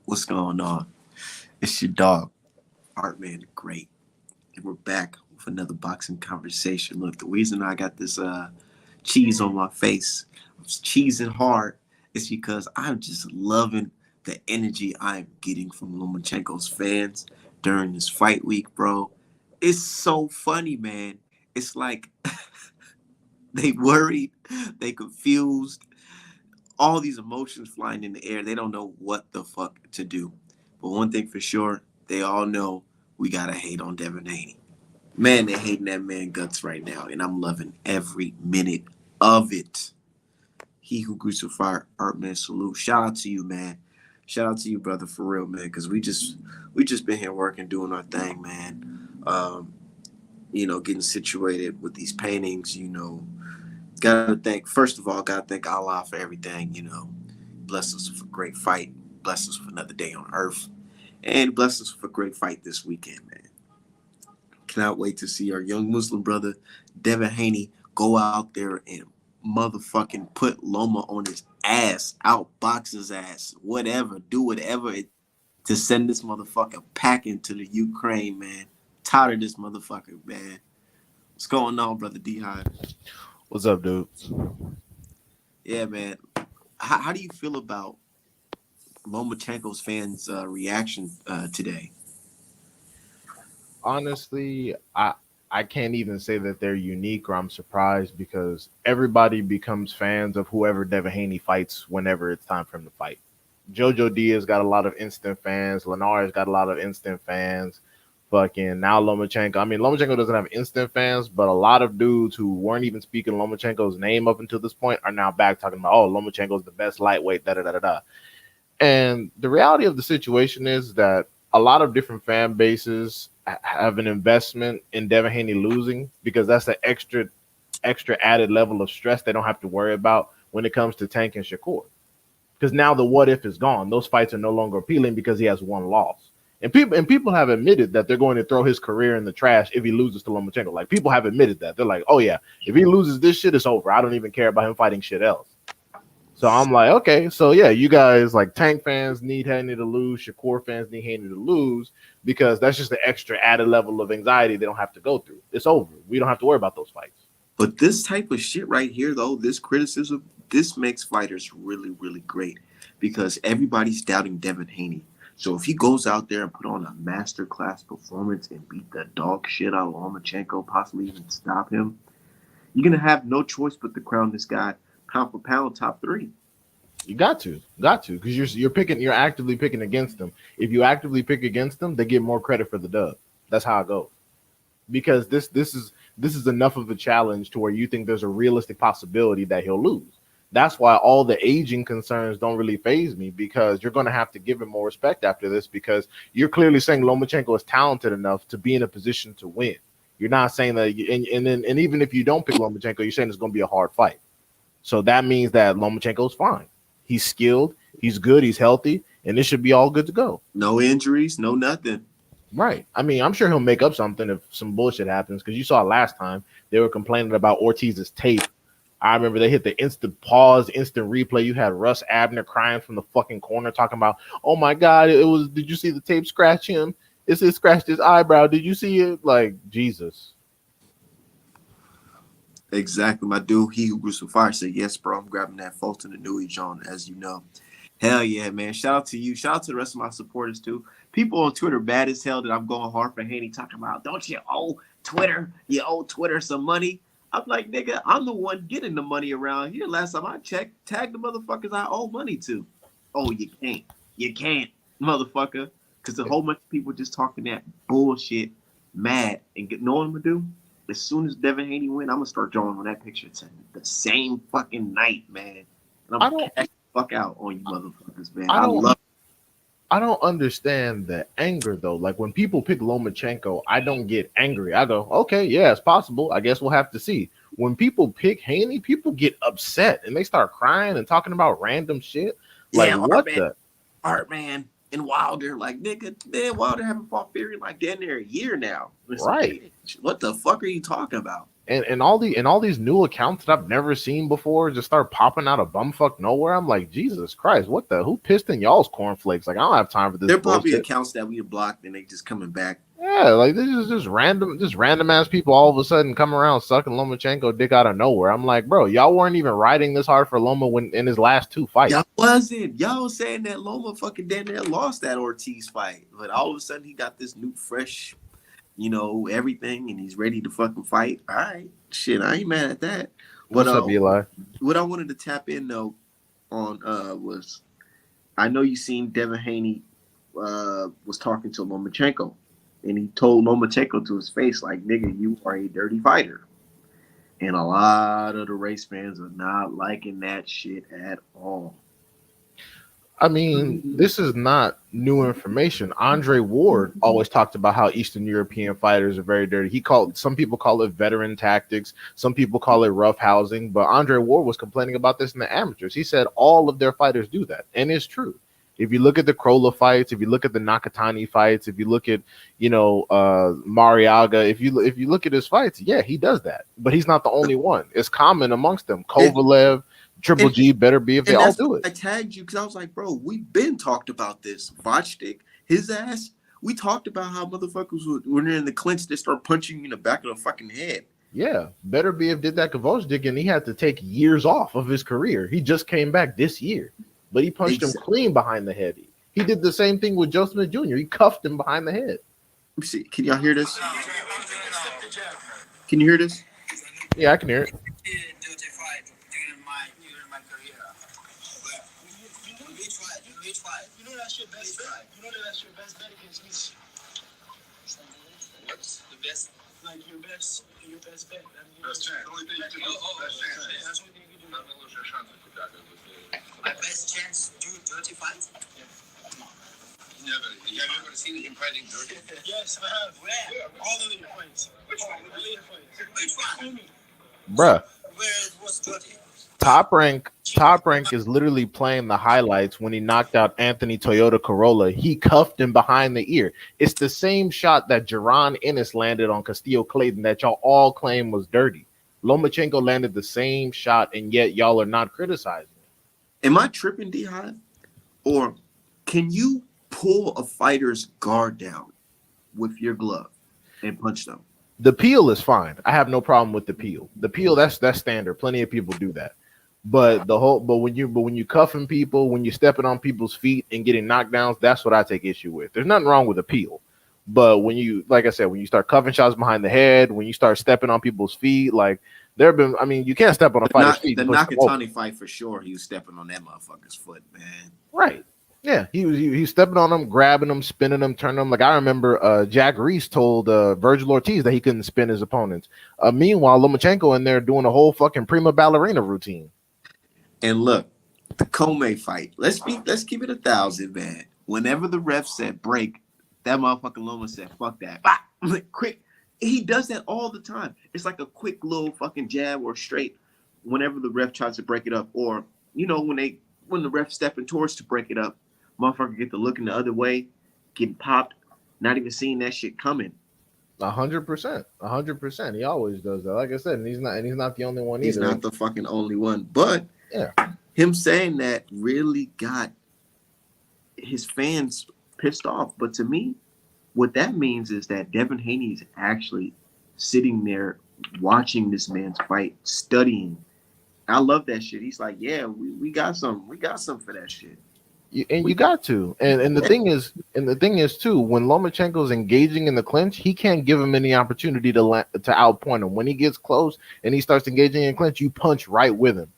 What's going on? It's your dog, Artman the Great, and we're back with another boxing conversation. Look, the reason I got this cheese on my face, I'm cheesing hard, is because I'm just loving the energy I'm getting from Lomachenko's fans during this fight week, bro. It's so funny, man. It's like they worried, they confused, all these emotions flying in the air. They don't know what the fuck to do. But one thing for sure, they all know we gotta hate on Devin Haney. Man, they're hating that man guts right now, and I'm loving every minute of it. He who greets with fire, art man, salute. Shout out to you, man. Shout out to you, brother, for real, man. Because we just been here working, doing our thing, man. Getting situated with these paintings. Gotta thank first of all, gotta thank Allah for everything. Bless us with a great fight. Bless us with another day on earth. And bless us with a great fight this weekend, man. Cannot wait to see our young Muslim brother, Devin Haney, go out there and motherfucking put Loma on his ass, outbox his ass, whatever, do whatever to send this motherfucker packing to the Ukraine, man. Tired of this motherfucker, man. What's going on, brother D-High? What's up, dude? Yeah, man. How do you feel about Lomachenko's fans' reaction today? Honestly, I can't even say that they're unique or I'm surprised because everybody becomes fans of whoever Devin Haney fights whenever it's time for him to fight. Jojo Diaz got a lot of instant fans. Linares got a lot of instant fans. Fucking now Lomachenko. I mean, Lomachenko doesn't have instant fans, but a lot of dudes who weren't even speaking Lomachenko's name up until this point are now back talking about, oh, Lomachenko's the best lightweight, da da da da da. And the reality of the situation is that a lot of different fan bases have an investment in Devin Haney losing because that's the extra added level of stress they don't have to worry about when it comes to Tank and Shakur. Because now the what if is gone. Those fights are no longer appealing because he has one loss. And people have admitted that they're going to throw his career in the trash if he loses to Lomachenko. Like, people have admitted that. They're like, oh yeah, if he loses this shit, it's over. I don't even care about him fighting shit else. So I'm like, okay, so yeah, you guys like Tank fans need Haney to lose, Shakur fans need Haney to lose because that's just the extra added level of anxiety they don't have to go through. It's over. We don't have to worry about those fights. But this type of shit right here, though, this criticism, this makes fighters really, really great because everybody's doubting Devin Haney. So if he goes out there and put on a masterclass performance and beat the dog shit out of Lomachenko, possibly even stop him, you're gonna have no choice but to crown this guy pound for pound top three. You got to, because you're actively picking against them. If you actively pick against them, they get more credit for the dub. That's how it goes. Because this is enough of a challenge to where you think there's a realistic possibility that he'll lose. That's why all the aging concerns don't really faze me because you're going to have to give him more respect after this because you're clearly saying Lomachenko is talented enough to be in a position to win. You're not saying that, and even if you don't pick Lomachenko, you're saying it's going to be a hard fight. So that means that Lomachenko's fine. He's skilled, he's good, he's healthy, and it should be all good to go. No injuries, no nothing. Right. I mean, I'm sure he'll make up something if some bullshit happens because you saw last time they were complaining about Ortiz's tape. I remember they hit the instant pause, instant replay. You had Russ Abner crying from the fucking corner talking about, oh my God, did you see the tape scratch him? It scratched his eyebrow. Did you see it? Like, Jesus. Exactly, my dude. He who grew some fire said, yes, bro, I'm grabbing that Fulton and Newey John, as you know. Hell yeah, man. Shout out to you. Shout out to the rest of my supporters, too. People on Twitter bad as hell that I'm going hard for Haney talking about, don't you owe Twitter? You owe Twitter some money. I'm like, nigga, I'm the one getting the money around here. Last time I checked, tag the motherfuckers I owe money to. Oh, you can't. You can't, motherfucker. Because a whole bunch of people just talking that bullshit, mad. And know what I'm going to do? As soon as Devin Haney win, I'm going to start drawing on that picture the same fucking night, man. And I'm going to cash the fuck out on you motherfuckers, man. I don't understand the anger though. Like when people pick Lomachenko, I don't get angry. I go, okay, yeah, it's possible. I guess we'll have to see. When people pick Haney, people get upset and they start crying and talking about random shit. Like, yeah, what the Artman and Wilder, like, nigga, man, Wilder haven't fought Fury like damn near a year now. Right. What the fuck are you talking about? and all these new accounts that I've never seen before just start popping out of bumfuck nowhere. I'm like, Jesus Christ, what the who pissed in y'all's cornflakes? Like, I don't have time for this They're probably bullshit. accounts that we have blocked and they just coming back. Yeah, like this is just random ass people all of a sudden come around sucking Lomachenko dick out of nowhere. I'm like, bro, y'all weren't even riding this hard for Loma when in his last two fights. Y'all wasn't. Y'all was saying that Loma fucking damn near lost that Ortiz fight. But all of a sudden he got this new fresh, everything, and he's ready to fucking fight. All right. Shit, I ain't mad at that. What's up, Eli? What I wanted to tap in though on was I know you seen Devin Haney was talking to Lomachenko. And he told Lomachenko to his face, like, nigga, you are a dirty fighter. And a lot of the race fans are not liking that shit at all. I mean, this is not new information. Andre Ward always talked about how Eastern European fighters are very dirty. Some people call it veteran tactics. Some people call it rough housing. But Andre Ward was complaining about this in the amateurs. He said all of their fighters do that. And it's true. If you look at the Krola fights, if you look at the Nakatani fights, if you look at, Mariaga, if you look at his fights, yeah, he does that. But he's not the only one. It's common amongst them. Kovalev, Triple G, better be if they all do it. I tagged you because I was like, bro, we've been talked about this. Vachtik, his ass. We talked about how motherfuckers when they're in the clinch, they start punching you in the back of the fucking head. Yeah, better be if did that Kavojdik, and he had to take years off of his career. He just came back this year. But he punched him clean behind the head. He did the same thing with Joe Smith Jr. He cuffed him behind the head. Let me see. Can y'all hear this? Can you hear this? Yeah, I can hear it. What's the best? Like your best bet. Best chance. That's what you can do. My best chance to do dirty fights? Yeah. Never. You have ever seen him fighting dirty? Yes, I have. Where? All of the fights. Which one? Which one? Bruh. Where it was dirty. Top Rank is literally playing the highlights when he knocked out Anthony Toyota Corolla. He cuffed him behind the ear. It's the same shot that Jaron Ennis landed on Castillo Clayton that y'all all claim was dirty. Lomachenko landed the same shot, and yet y'all are not criticizing it. Am I tripping, D-Hive? Or can you pull a fighter's guard down with your glove and punch them? The peel is fine. I have no problem with the peel. The peel, that's standard. Plenty of people do that. But when you cuffing people, when you're stepping on people's feet and getting knockdowns, that's what I take issue with. There's nothing wrong with a peel. But when you, like I said, when you start cuffing shots behind the head, when you start stepping on people's feet, like you can't step on a fighter's feet. The Nakatani fight for sure, he was stepping on that motherfucker's foot, man. Right. Yeah, he was stepping on them, grabbing them, spinning them, turning them. Like I remember Jack Reese told Virgil Ortiz that he couldn't spin his opponents. Meanwhile, Lomachenko in there doing a whole fucking prima ballerina routine. And look, the Comey fight. Let's keep it 1,000, man. Whenever the ref said break, that motherfucking Loma said, fuck that. Bah! Quick. He does that all the time. It's like a quick little fucking jab or straight whenever the ref tries to break it up. Or, when the ref stepping towards to break it up, motherfucker get to looking the other way, getting popped, not even seeing that shit coming. 100%. 100%. He always does that. Like I said, and he's not the only one either. He's not the fucking only one. But yeah, him saying that really got his fans pissed off. But to me, what that means is that Devin Haney is actually sitting there watching this man's fight, studying. I love that shit. He's like, yeah, we got some for that shit. You got to. And the thing is too, when Lomachenko's engaging in the clinch, he can't give him any opportunity to outpoint him. When he gets close and he starts engaging in clinch, you punch right with him.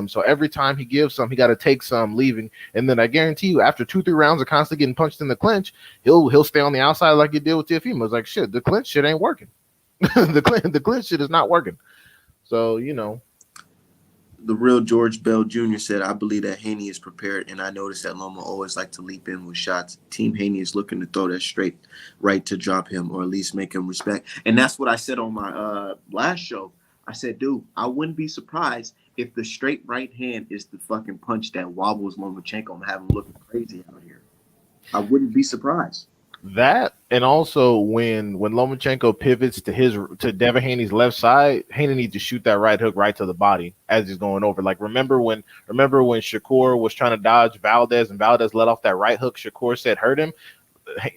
So every time he gives some, he got to take some, leaving. And then I guarantee you, after 2-3 rounds of constantly getting punched in the clinch, he'll stay on the outside like he did with Teofimo. It's like, shit, the clinch shit ain't working. the clinch shit is not working. So, The real George Bell Jr. said, I believe that Haney is prepared, and I noticed that Loma always like to leap in with shots. Team Haney is looking to throw that straight right to drop him or at least make him respect. And that's what I said on my last show. I said, dude, I wouldn't be surprised if the straight right hand is the fucking punch that wobbles Lomachenko and have him looking crazy out here. I wouldn't be surprised. That and also when Lomachenko pivots to Devin Haney's left side, Haney needs to shoot that right hook right to the body as he's going over. Like remember when Shakur was trying to dodge Valdez and Valdez let off that right hook Shakur said hurt him.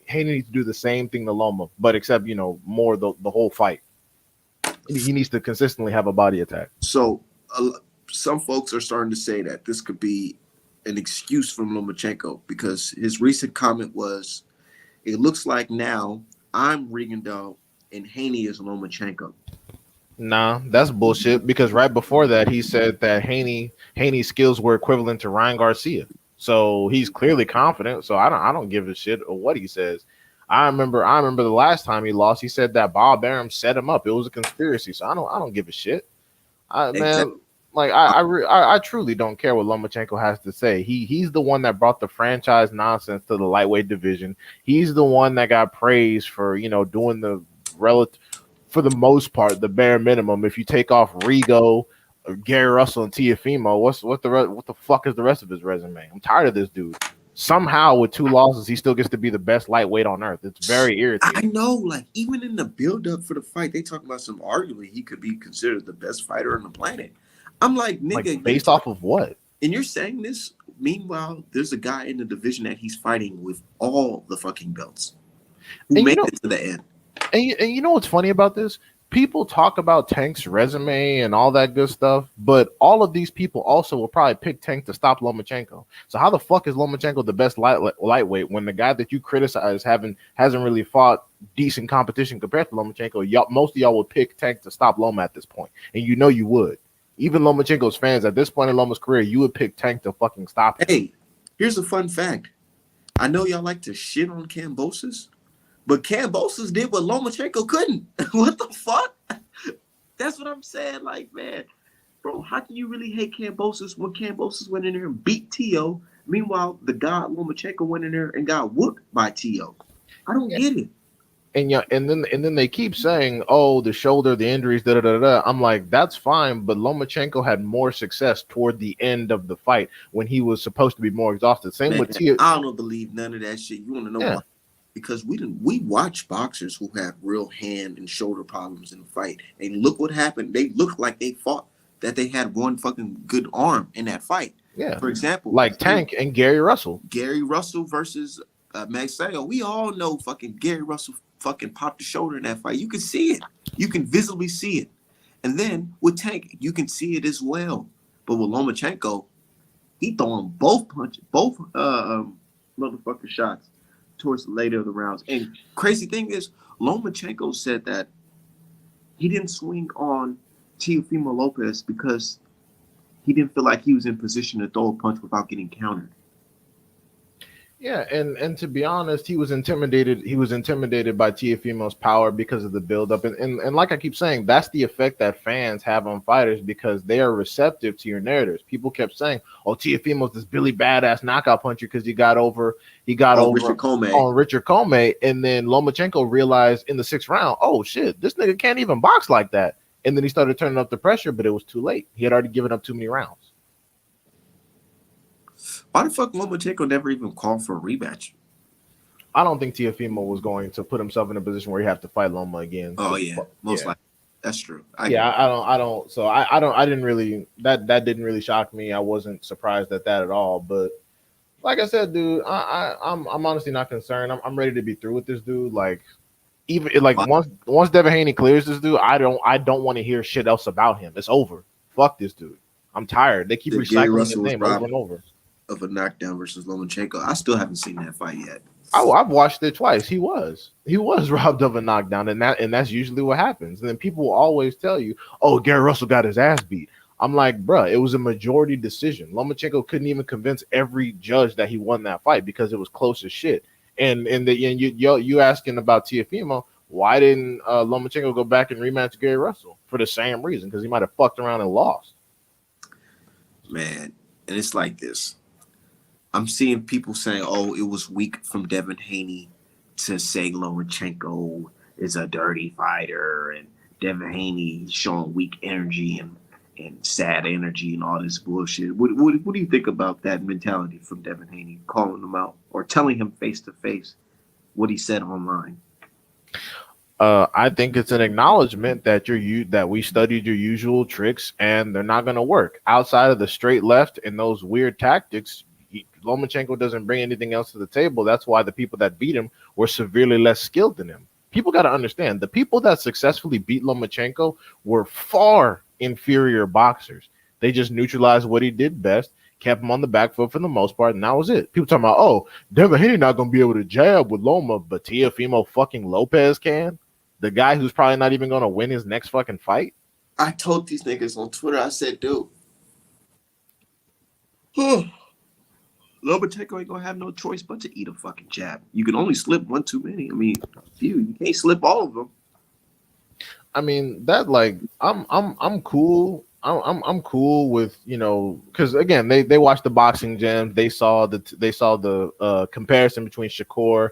Haney needs to do the same thing to Loma, but except more the whole fight. He needs to consistently have a body attack. So some folks are starting to say that this could be an excuse from Lomachenko because his recent comment was, "It looks like now I'm Rigondeaux and Haney is Lomachenko." Nah, that's bullshit. Because right before that, he said that Haney's skills were equivalent to Ryan Garcia. So he's clearly confident. So I don't give a shit of what he says. I remember the last time he lost, he said that Bob Arum set him up. It was a conspiracy. So I don't give a shit. Man, like I truly don't care what Lomachenko has to say. He's the one that brought the franchise nonsense to the lightweight division. He's the one that got praised for doing the relative, for the most part, the bare minimum. If you take off Rigo, Gary Russell, and Tiafimo, what the fuck is the rest of his resume? I'm tired of this dude. Somehow, with 2 losses, he still gets to be the best lightweight on earth. It's very irritating. I know, like even in the build-up for the fight, they talk about some arguably he could be considered the best fighter on the planet. I'm like, nigga, like, based off of what? And you're saying this. Meanwhile, there's a guy in the division that he's fighting with all the fucking belts who made it to the end. And you know what's funny about this? People talk about Tank's resume and all that good stuff, but all of these people also will probably pick Tank to stop Lomachenko. So how the fuck is Lomachenko the best lightweight when the guy that you criticize hasn't really fought decent competition compared to Lomachenko? Most of y'all would pick Tank to stop Loma at this point, and you would. Even Lomachenko's fans at this point in Loma's career, you would pick Tank to fucking stop him. Hey, here's a fun fact. I know y'all like to shit on Kambosos, but Kambosos did what Lomachenko couldn't. What the fuck? That's what I'm saying. Like, man, bro, how can you really hate Kambosos when Kambosos went in there and beat T.O.? Meanwhile, the god Lomachenko went in there and got whooped by T.O. I don't get it. And then they keep saying, "Oh, the shoulder, the injuries, da da da da." I'm like, that's fine, but Lomachenko had more success toward the end of the fight when he was supposed to be more exhausted. Same with T.O. I don't believe none of that shit. You want to know why? Because we watch boxers who have real hand and shoulder problems in the fight, and look what happened. They look like they fought that they had one fucking good arm in that fight. Yeah. For example, like Tank and Gary Russell. Gary Russell versus Magsayo. We all know fucking Gary Russell fucking popped the shoulder in that fight. You can see it. You can visibly see it. And then with Tank, you can see it as well. But with Lomachenko, he throwing both punches, both motherfucking shots towards the later of the rounds. And crazy thing is, Lomachenko said that he didn't swing on Teofimo Lopez because he didn't feel like he was in position to throw a punch without getting countered. Yeah, and to be honest, he was intimidated. He was intimidated by Teofimo's power because of the buildup. And like I keep saying, that's the effect that fans have on fighters because they are receptive to your narratives. People kept saying, "Oh, Teofimo's this Billy Badass knockout puncher because he got over Richard Comey. On Richard Comey." And then Lomachenko realized in the 6th round, "Oh shit, this nigga can't even box like that." And then he started turning up the pressure, but it was too late. He had already given up too many rounds. Why the fuck Lomachenko never even called for a rematch? I don't think Teofimo was going to put himself in a position where he have to fight Loma again. Oh yeah, most likely. That's true. I don't. So I didn't really that didn't really shock me. I wasn't surprised at that at all. But like I said, dude, I'm honestly not concerned. I'm ready to be through with this dude. Like even like once Devin Haney clears this dude, I don't want to hear shit else about him. It's over. Fuck this dude. I'm tired. They keep recycling his name over and over. Of a knockdown versus Lomachenko. I still haven't seen that fight yet. I've watched it twice. He was robbed of a knockdown, and that's usually what happens. And then people will always tell you, "Oh, Gary Russell got his ass beat." I'm like, bruh, it was a majority decision. Lomachenko couldn't even convince every judge that he won that fight because it was close as shit. And you asking about Teofimo, why didn't Lomachenko go back and rematch Gary Russell? For the same reason, because he might have fucked around and lost. Man, and it's like this. I'm seeing people saying, "Oh, it was weak from Devin Haney to say Lomachenko is a dirty fighter, and Devin Haney showing weak energy and sad energy and all this bullshit." What do you think about that mentality from Devin Haney, calling him out or telling him face to face what he said online. I think it's an acknowledgement that that we studied your usual tricks and they're not going to work outside of the straight left and those weird tactics. Lomachenko doesn't bring anything else to the table. That's why the people that beat him were severely less skilled than him. People got to understand the people that successfully beat Lomachenko were far inferior boxers. They just neutralized what he did best, kept him on the back foot for the most part, and that was it. People talking about, oh, Devin Haney not going to be able to jab with Loma, but Teofimo fucking Lopez can. The guy who's probably not even going to win his next fucking fight. I told these niggas on Twitter, I said, dude, Lomachenko ain't gonna have no choice but to eat a fucking jab. You can only slip one too many. I mean, you can't slip all of them. I mean, that like I'm cool. I'm cool with, you know, because again they watched the boxing gems. They saw the comparison between Shakur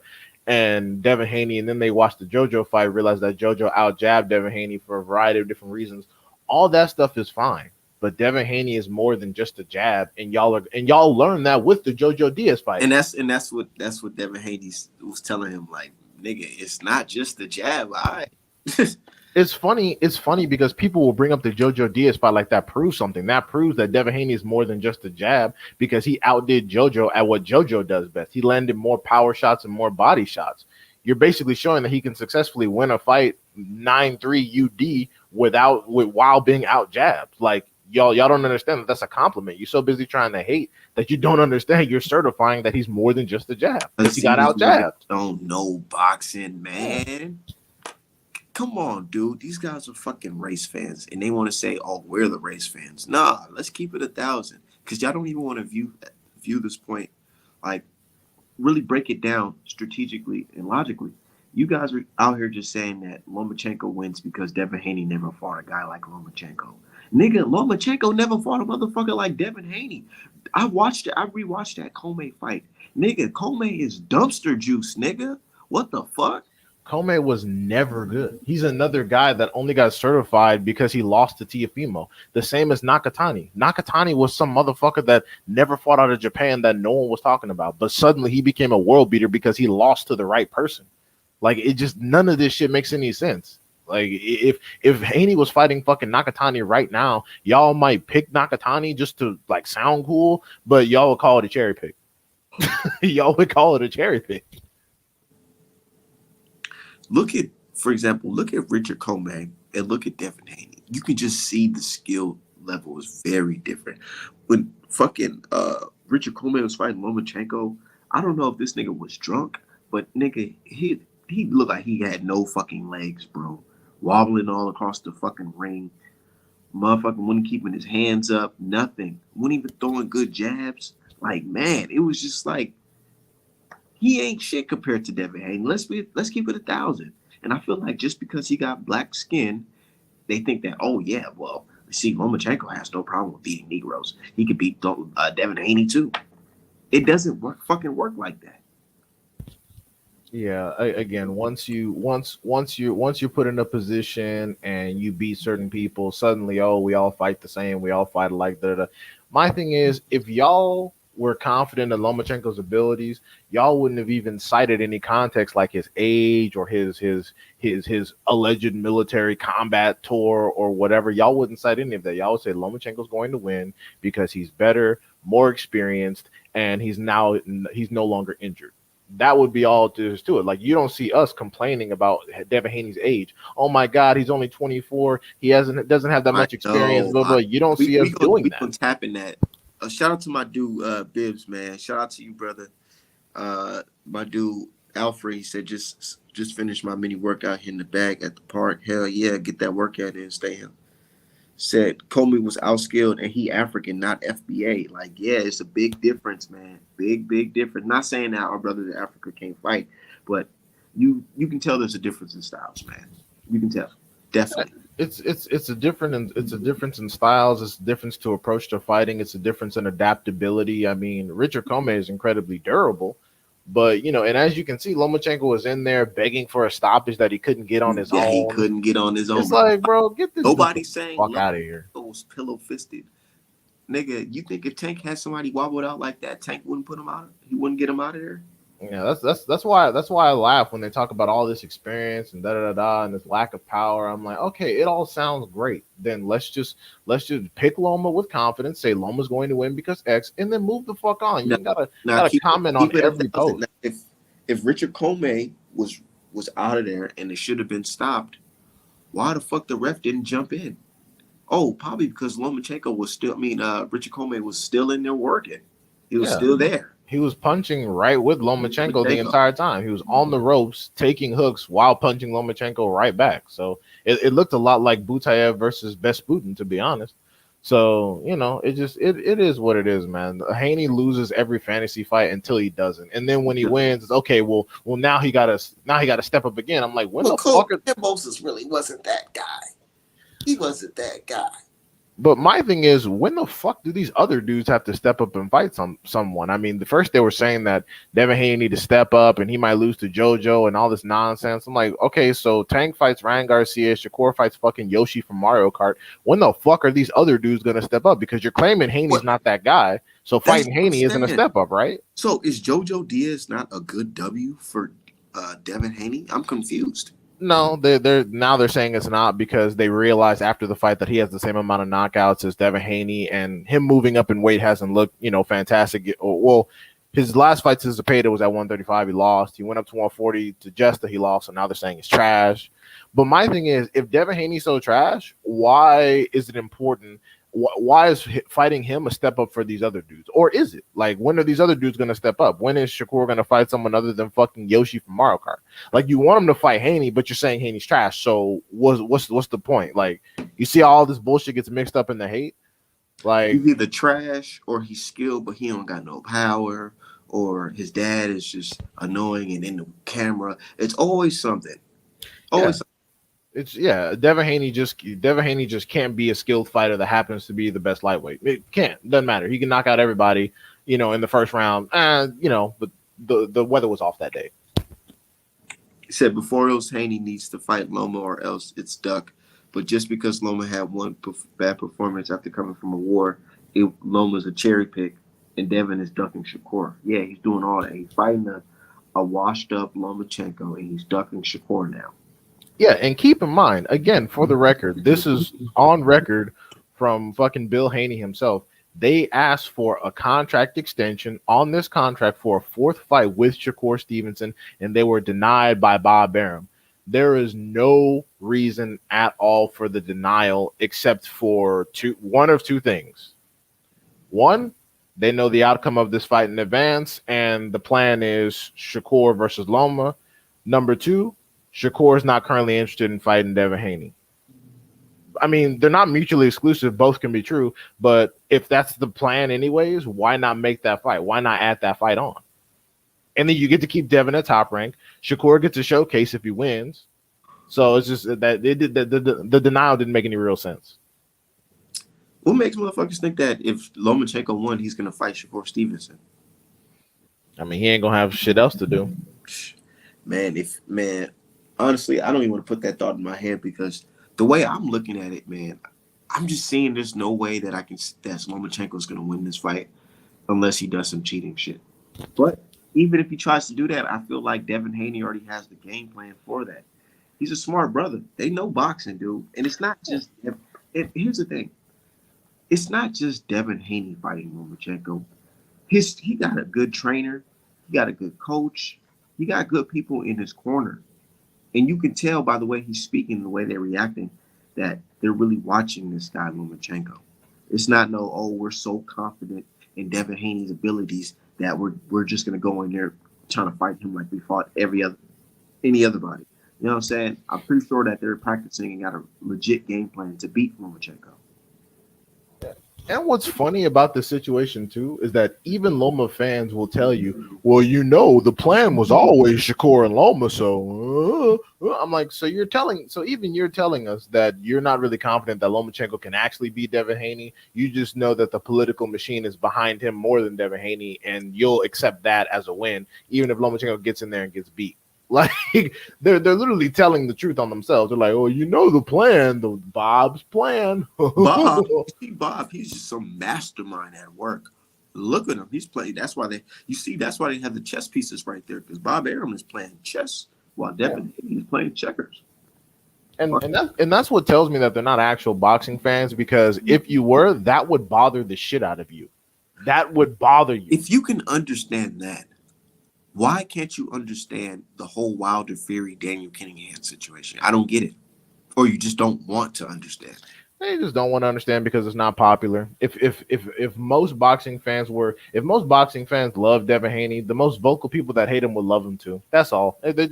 and Devin Haney, and then they watched the JoJo fight, realized that JoJo out jabbed Devin Haney for a variety of different reasons. All that stuff is fine, but Devin Haney is more than just a jab, and y'all learned that with the JoJo Diaz fight. And that's what Devin Haney was telling him, like, nigga, it's not just the jab. All right. It's funny because people will bring up the JoJo Diaz fight like that proves something. That proves that Devin Haney is more than just a jab because he outdid JoJo at what JoJo does best. He landed more power shots and more body shots. You're basically showing that he can successfully win a fight 9-3 UD while being out jabbed. Like y'all don't understand that that's a compliment. You're so busy trying to hate that you don't understand. You're certifying that he's more than just a jab because he got out jabbed. Don't know boxing, man. Come on, dude. These guys are fucking race fans, and they want to say, "Oh, we're the race fans." Nah, let's keep it 1,000, because y'all don't even want to view this point, like really break it down strategically and logically. You guys are out here just saying that Lomachenko wins because Devin Haney never fought a guy like Lomachenko. Nigga, Lomachenko never fought a motherfucker like Devin Haney. I rewatched that Comey fight. Nigga, Comey is dumpster juice, nigga. What the fuck? Comey was never good. He's another guy that only got certified because he lost to Teofimo. The same as Nakatani. Nakatani was some motherfucker that never fought out of Japan that no one was talking about. But suddenly he became a world beater because he lost to the right person. Like, it just, none of this shit makes any sense. Like, if Haney was fighting fucking Nakatani right now, y'all might pick Nakatani just to, like, sound cool, but y'all would call it a cherry pick. Y'all would call it a cherry pick. For example, look at Richard Comey and look at Devin Haney. You can just see the skill level is very different. When fucking Richard Comey was fighting Lomachenko, I don't know if this nigga was drunk, but nigga, he looked like he had no fucking legs, bro. Wobbling all across the fucking ring. Motherfucking wasn't keeping his hands up, nothing. Wasn't even throwing good jabs. Like, man, it was just like, he ain't shit compared to Devin Haney. Let's keep it 1,000. And I feel like just because he got black skin, they think that, oh yeah, well, see, Lomachenko has no problem with beating Negroes. He could beat Devin Haney too. It doesn't work like that. Yeah, again, once you're put in a position and you beat certain people, suddenly, oh, we all fight the same, we all fight alike. My thing is, if y'all were confident in Lomachenko's abilities, y'all wouldn't have even cited any context like his age or his alleged military combat tour or whatever. Y'all wouldn't cite any of that. Y'all would say Lomachenko's going to win because he's better, more experienced, and he's no longer injured. That would be all there is to it. Like, you don't see us complaining about Devin Haney's age. Oh my God, he's only 24. He doesn't have that much experience. Blah, blah. You don't see us doing that. We tapping that. Shout out to my dude Bibbs, man. Shout out to you, brother. My dude Alfred, he said just finished my mini workout here in the bag at the park. Hell yeah, get that workout in, stay him. Said Comey was outskilled and he African, not FBA. Like, yeah, it's a big difference, man. Big difference. Not saying that our brothers in Africa can't fight, but you can tell there's a difference in styles, man. You can tell. Definitely. It's a difference in styles. It's a difference to approach to fighting. It's a difference in adaptability. I mean, Richard Comey is incredibly durable, but and as you can see, Lomachenko was in there begging for a stoppage that he couldn't get on his own. Yeah, he couldn't get on his own. It's like, bro, get this Nobody's saying fuck out of here. Those pillow fisted. Nigga, you think if Tank had somebody wobbled out like that, Tank wouldn't put him out? He wouldn't get him out of there? Yeah, that's why I laugh when they talk about all this experience and da da da da and this lack of power. I'm like, okay, it all sounds great. Then let's just pick Loma with confidence, say Loma's going to win because X, and then move the fuck on. You Now, ain't gotta now gotta comment on keep it a every thousand. post. Now, if Richard Comey was out of there and it should have been stopped, why the fuck the ref didn't jump in? Oh, probably because Lomachenko was still. I mean, Richard Comey was still in there working. He was Yeah. still there. He was punching right with Lomachenko the Lomachenko. entire time. He was on the ropes, taking hooks while punching Lomachenko right back. So it looked a lot like Butayev versus Besputin, to be honest. So it is what it is, man. Haney loses every fantasy fight until he doesn't, and then when he wins, it's okay. Well, now he gotta step up again. I'm like, when Well, the fuck? Moses really wasn't that guy. He wasn't that guy. But my thing is, when the fuck do these other dudes have to step up and fight someone? I mean, the first they were saying that Devin Haney need to step up and he might lose to JoJo and all this nonsense. I'm like, okay, so Tank fights Ryan Garcia, Shakur fights fucking Yoshi from Mario Kart. When the fuck are these other dudes gonna step up? Because you're claiming Haney's not that guy, so fighting Haney isn't a step up, right? So is JoJo Diaz not a good W for Devin Haney? I'm confused. No, they're saying it's not because they realized after the fight that he has the same amount of knockouts as Devin Haney, and him moving up in weight hasn't looked, fantastic. Well, his last fight to Zepeda was at 135. He lost. He went up to 140 to Jesta. He lost. So now they're saying it's trash. But my thing is, if Devin Haney's so trash, why is it important? Why is fighting him a step up for these other dudes? Or is it? Like, when are these other dudes going to step up? When is Shakur going to fight someone other than fucking Yoshi from Mario Kart? Like, you want him to fight Haney, but you're saying Haney's trash. So what's the point? Like, you see all this bullshit gets mixed up in the hate? Like, he's either trash or he's skilled, but he don't got no power, or his dad is just annoying and in the camera. It's always something. Always. Devin Haney just can't be a skilled fighter that happens to be the best lightweight. It can't. Doesn't matter. He can knock out everybody, in the first round. But the weather was off that day. He said before else Haney needs to fight Loma or else it's duck. But just because Loma had one bad performance after coming from a war, Loma's a cherry pick, and Devin is ducking Shakur. Yeah, he's doing all that. He's fighting a washed up Lomachenko, and he's ducking Shakur now. Yeah, and keep in mind, again, for the record, this is on record from fucking Bill Haney himself. They asked for a contract extension on this contract for a fourth fight with Shakur Stevenson, and they were denied by Bob Arum. There is no reason at all for the denial except for one of two things. One, they know the outcome of this fight in advance, and the plan is Shakur versus Loma. Number two, Shakur is not currently interested in fighting Devin Haney. I mean, they're not mutually exclusive. Both can be true. But if that's the plan anyways, why not make that fight? Why not add that fight on? And then you get to keep Devin at top rank. Shakur gets a showcase if he wins. So it's just that the denial didn't make any real sense. What makes motherfuckers think that if Lomachenko won, he's going to fight Shakur Stevenson? I mean, he ain't going to have shit else to do. Man, honestly, I don't even want to put that thought in my head because the way I'm looking at it, man, I'm just seeing there's no way that that Lomachenko is going to win this fight unless he does some cheating shit. But even if he tries to do that, I feel like Devin Haney already has the game plan for that. He's a smart brother. They know boxing, dude. And it's not just here's the thing. It's not just Devin Haney fighting Lomachenko. He got a good trainer. He got a good coach. He got good people in his corner. And you can tell by the way he's speaking, the way they're reacting, that they're really watching this guy, Lomachenko. It's not we're so confident in Devin Haney's abilities that we're just going to go in there trying to fight him like we fought any other body. You know what I'm saying? I'm pretty sure that they're practicing and got a legit game plan to beat Lomachenko. And what's funny about the situation, too, is that even Loma fans will tell you, well, the plan was always Shakur and Loma. So I'm like, so you're telling us that you're not really confident that Lomachenko can actually beat Devin Haney. You just know that the political machine is behind him more than Devin Haney, and you'll accept that as a win, even if Lomachenko gets in there and gets beat. Like, they're literally telling the truth on themselves. They're like, oh, the plan, Bob's plan. Bob, he's just some mastermind at work. Look at him. He's playing. That's why that's why they have the chess pieces right there, because Bob Arum is playing chess while Devin Haney is playing checkers. And that's what tells me that they're not actual boxing fans, because if you were, that would bother the shit out of you. That would bother you. If you can understand that, why can't you understand the whole Wilder Fury Daniel Cunningham situation? I don't get it. Or you just don't want to understand. They just don't want to understand because it's not popular. If most boxing fans love Devin Haney, the most vocal people that hate him would love him too. That's all. They're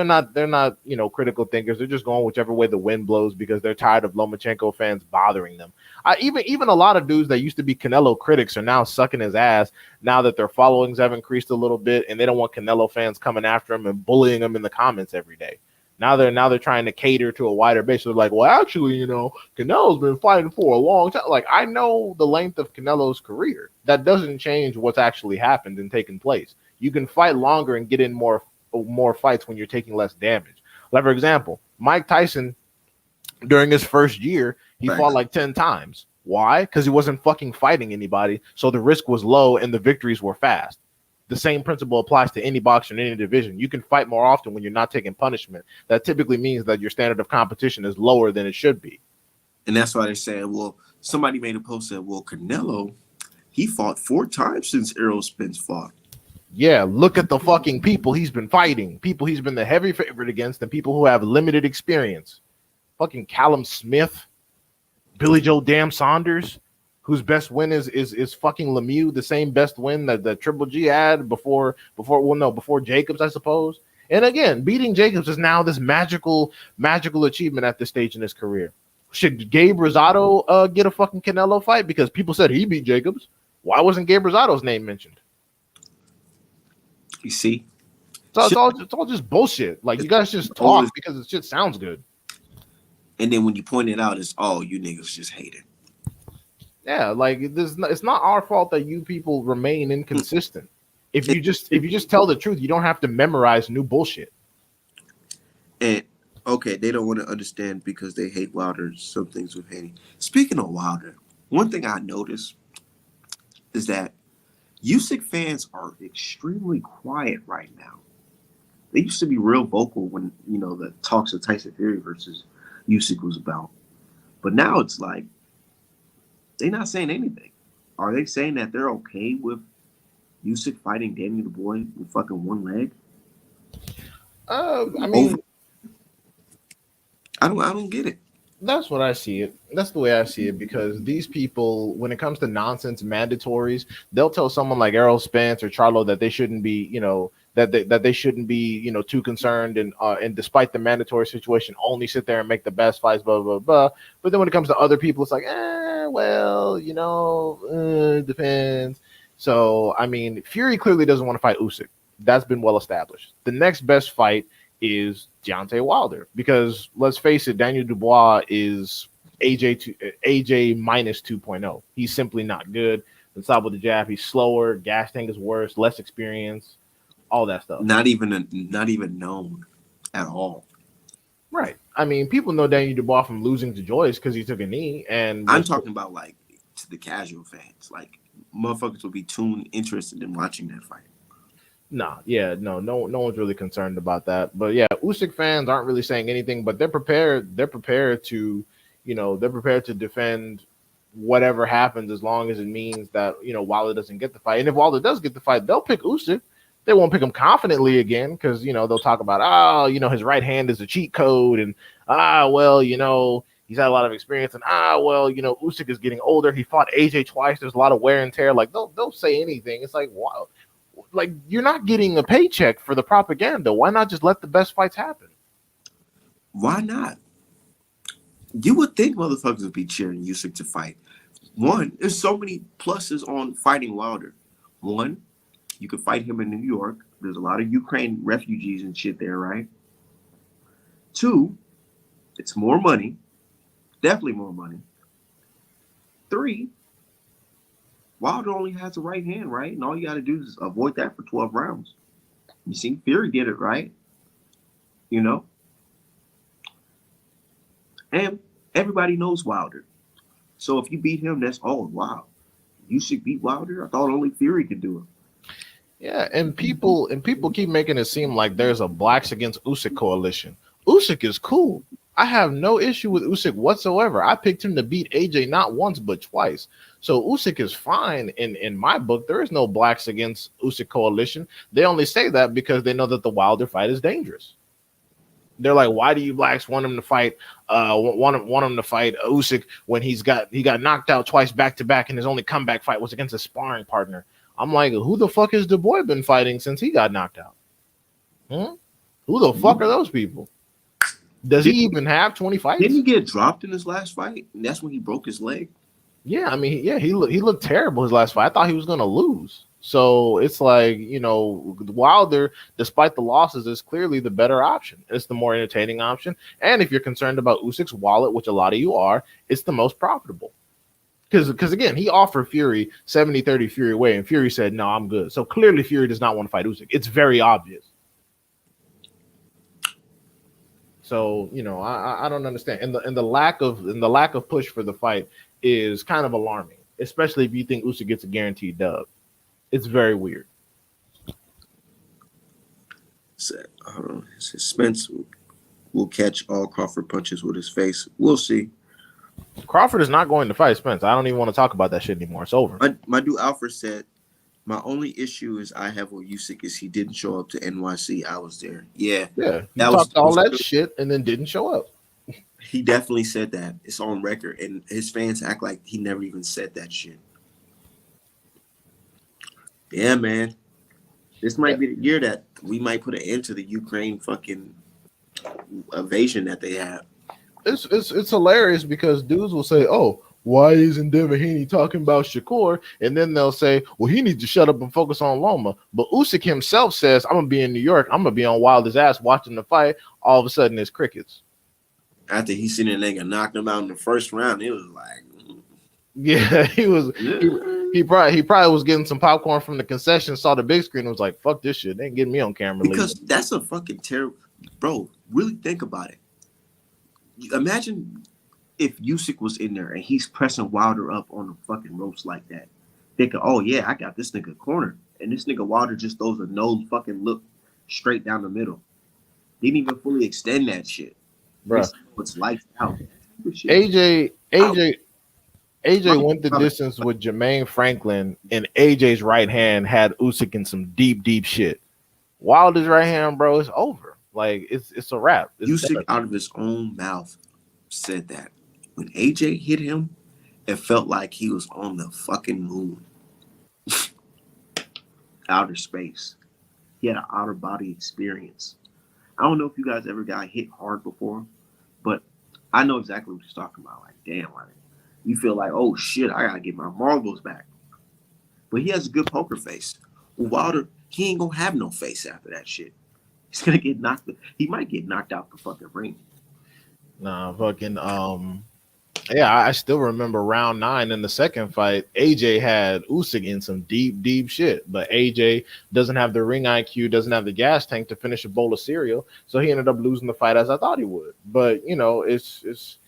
not critical thinkers. They're just going whichever way the wind blows because they're tired of Lomachenko fans bothering them. Even a lot of dudes that used to be Canelo critics are now sucking his ass now that their followings have increased a little bit, and they don't want Canelo fans coming after him and bullying him in the comments every day. Now they're trying to cater to a wider base. So they're like, well, actually, Canelo's been fighting for a long time. Like, I know the length of Canelo's career. That doesn't change what's actually happened and taken place. You can fight longer and get in more fights when you're taking less damage. Like, for example, Mike Tyson, during his first year, he fought like 10 times. Why? Because he wasn't fucking fighting anybody. So the risk was low and the victories were fast. The same principle applies to any boxer in any division. You can fight more often when you're not taking punishment. That typically means that your standard of competition is lower than it should be. And that's why they're saying, well, somebody made a post that, well, Canelo, he fought 4 times since Errol Spence fought. Yeah, look at the fucking people he's been fighting. People he's been the heavy favorite against, and people who have limited experience. Fucking Callum Smith, Billy Joe Damn Saunders, whose best win is fucking Lemieux, the same best win that the Triple G had before Jacobs, I suppose. And again, beating Jacobs is now this magical achievement at this stage in his career. Should Gabe Rosado get a fucking Canelo fight? Because people said he beat Jacobs. Why wasn't Gabe Rosado's name mentioned? You see? So it's all just bullshit. Like, you guys just talk because it shit sounds good. And then when you point it out, it's, oh, you niggas just hate it. Yeah, like it's not our fault that you people remain inconsistent. If you just tell the truth, you don't have to memorize new bullshit. And okay, they don't want to understand because they hate Wilder. Some things with Haney. Speaking of Wilder, one thing I noticed is that Usyk fans are extremely quiet right now. They used to be real vocal when the talks of Tyson Fury versus Usyk was about, but now it's like they're not saying anything. Are they saying that they're okay with Usyk fighting Danny the Boy with fucking one leg? I mean, I don't get it. That's what I see it. That's the way I see it, because these people, when it comes to nonsense mandatories, they'll tell someone like Errol Spence or Charlo that they shouldn't be, that they shouldn't be, too concerned, and despite the mandatory situation, only sit there and make the best fights, blah blah blah. But then when it comes to other people, it's like, depends. So I mean, Fury clearly doesn't want to fight Usyk. That's been well established. The next best fight is Deontay Wilder, because let's face it, Daniel Dubois is AJ minus 2.0. He's simply not good. On top of the jab, he's slower, gas tank is worse, less experience, all that stuff. Not even known at all. Right. I mean, people know Daniel Dubois from losing to Joyce because he took a knee, and I'm talking about like to the casual fans, like motherfuckers will be interested in watching that fight. No one's really concerned about that. But yeah, Usyk fans aren't really saying anything, but they're prepared to defend whatever happens, as long as it means that, Wilder doesn't get the fight. And if Wilder does get the fight, they'll pick Usyk. They won't pick him confidently again, because, they'll talk about, his right hand is a cheat code, and he's had a lot of experience, and Usyk is getting older. He fought AJ twice. There's a lot of wear and tear. Like, they'll say anything. It's like, wow. Like, you're not getting a paycheck for the propaganda. Why not just let the best fights happen? Why not? You would think motherfuckers would be cheering Usyk to fight. One, there's so many pluses on fighting Wilder. One, you could fight him in New York. There's a lot of Ukraine refugees and shit there, right? Two, it's more money. Definitely more money. Three, Wilder only has a right hand, right? And all you got to do is avoid that for 12 rounds. You see, Fury did it, right? And everybody knows Wilder. So if you beat him, that's, oh, wow. Usyk beat Wilder? I thought only Fury could do it. Yeah, and people keep making it seem like there's a blacks against Usyk coalition. Usyk is cool. I have no issue with Usyk whatsoever. I picked him to beat AJ not once but twice. So Usyk is fine in my book. There is no blacks against Usyk coalition. They only say that because they know that the Wilder fight is dangerous. They're like, why do you blacks want him to fight? Want him to fight Usyk when he got knocked out twice back to back, and his only comeback fight was against a sparring partner. I'm like, who the fuck has Du Bois been fighting since he got knocked out? Who the fuck are those people? Does he even have 20 fights? Didn't he get dropped in his last fight? And that's when he broke his leg. Yeah, I mean, yeah, he looked terrible his last fight. I thought he was gonna lose. So it's like, Wilder, despite the losses, is clearly the better option. It's the more entertaining option. And if you're concerned about Usyk's wallet, which a lot of you are, it's the most profitable. Because again, he offered Fury 70-30 Fury away, and Fury said, no, I'm good. So clearly Fury does not want to fight Usyk. It's very obvious. So, I don't understand. And the lack of push for the fight is kind of alarming, especially if you think Usyk gets a guaranteed dub. It's very weird. Spence will catch all Crawford punches with his face. We'll see. Crawford is not going to fight Spence. I don't even want to talk about that shit anymore. It's over. My dude Alfred said, my only issue is I have with Usyk is he didn't show up to NYC. I was there. Yeah. He talked all that shit and then didn't show up. He definitely said that. It's on record. And his fans act like he never even said that shit. Yeah, man. This might be the year that we might put an end to the Ukraine fucking invasion that they have. It's hilarious because dudes will say, oh, why isn't Devin Haney talking about Shakur? And then they'll say, well, he needs to shut up and focus on Loma. But Usyk himself says, I'm going to be in New York. I'm going to be on Wilder's ass watching the fight. All of a sudden, it's crickets. After he seen a nigga knocked him out in the first round, it was like... Yeah, he was... He probably was getting some popcorn from the concession, saw the big screen, and was like, fuck this shit. They ain't getting me on camera. Because that's a fucking terrible... Bro, really think about it. Imagine if Usyk was in there and he's pressing Wilder up on the fucking ropes like that. Thinking, oh yeah, I got this nigga cornered. And this nigga Wilder just throws a no fucking look straight down the middle. Didn't even fully extend that shit. Bro. It's lights out. AJ went the distance with Jermaine Franklin, and AJ's right hand had Usyk in some deep, deep shit. Wilder's right hand, bro, it's over. Like, it's a wrap. Usyk out of his own mouth said that when AJ hit him, it felt like he was on the fucking moon. Outer space. He had an outer body experience. I don't know if you guys ever got hit hard before, but I know exactly what you're talking about. Like, damn, like, you feel like, oh shit, I gotta get my marbles back. But he has a good poker face. Wilder, he ain't gonna have no face after that shit. He's gonna get knocked. He might get knocked out the fucking ring. Nah, fucking yeah, I still remember round 9 in the second fight. AJ had Usyk in some deep, deep shit, but AJ doesn't have the ring IQ, doesn't have the gas tank to finish a bowl of cereal, so he ended up losing the fight as I thought he would. But it's